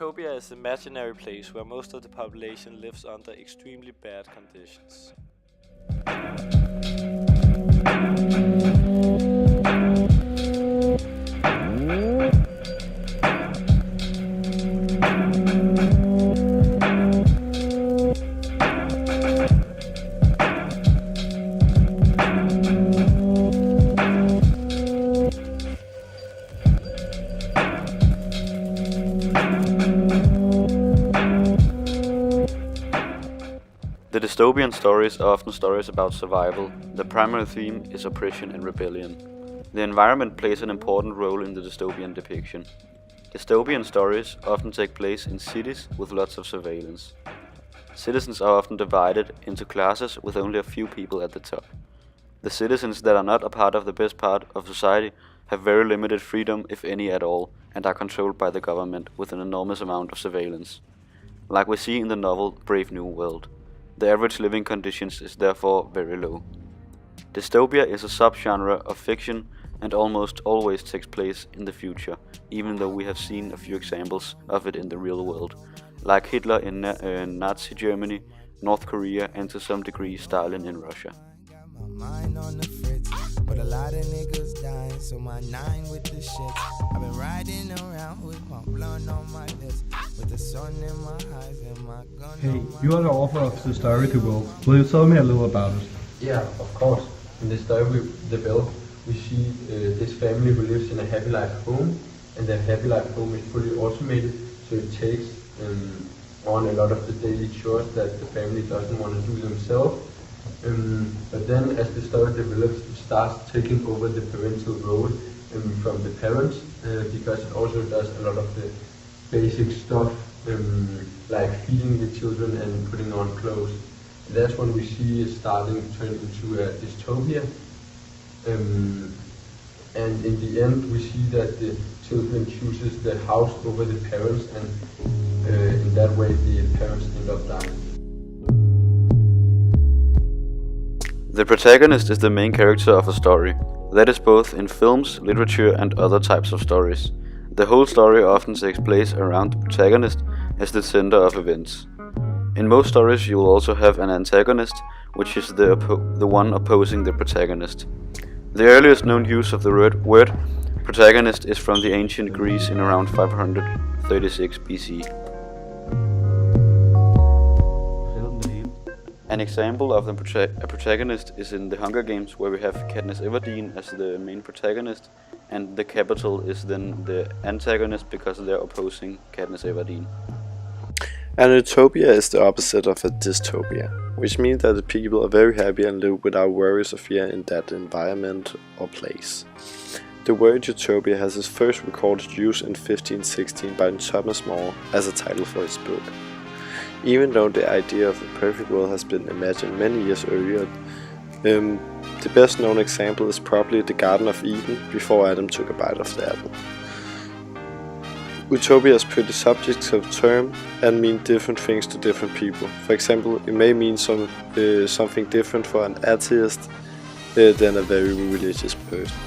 dystopia is an imaginary place where most of the population lives under extremely bad conditions. The dystopian stories are often stories about survival. The primary theme is oppression and rebellion. The environment plays an important role in the dystopian depiction. Dystopian stories often take place in cities with lots of surveillance. Citizens are often divided into classes with only a few people at the top. The citizens that are not a part of the best part of society have very limited freedom, if any at all, and are controlled by the government with an enormous amount of surveillance. Like we see in the novel Brave New World. The average living conditions is therefore very low. Dystopia is a subgenre of fiction and almost always takes place in the future, even though we have seen a few examples of it in the real world, like Hitler in Nazi Germany, North Korea, and to some degree Stalin in Russia. But a lot of niggas dying, so my 9 with the shit. I've been riding around with my blunt on my lips, with the sun in my eyes and my gun. Hey, you are the author of the story to Will. Will you tell me a little about it? Yeah, of course. In the story with the Bell, we see this family who lives in a happy life home, and their happy life home is fully automated, so it takes on a lot of the daily chores that the family doesn't want to do themselves. But then as the story develops, it starts taking over the parental role from the parents, because it also does a lot of the basic stuff, like feeding the children and putting on clothes. And that's when we see it starting to turn into a dystopia. And in the end we see that the children chooses the house over the parents, and in that way the parents end up dying. The protagonist is the main character of a story. That is both in films, literature, and other types of stories. The whole story often takes place around the protagonist as the center of events. In most stories you will also have an antagonist, which is the one opposing the protagonist. The earliest known use of the word protagonist is from the ancient Greece in around 536 BC. An example of a protagonist is in the Hunger Games, where we have Katniss Everdeen as the main protagonist, and the Capitol is then the antagonist because they're opposing Katniss Everdeen. An utopia is the opposite of a dystopia, which means that the people are very happy and live without worries or fear in that environment or place. The word utopia has its first recorded use in 1516 by Thomas More as a title for his book. Even though the idea of the perfect world has been imagined many years earlier, the best known example is probably the Garden of Eden before Adam took a bite of the apple. Utopia is pretty subjective term and mean different things to different people. For example, it may mean something different for an atheist than a very religious person.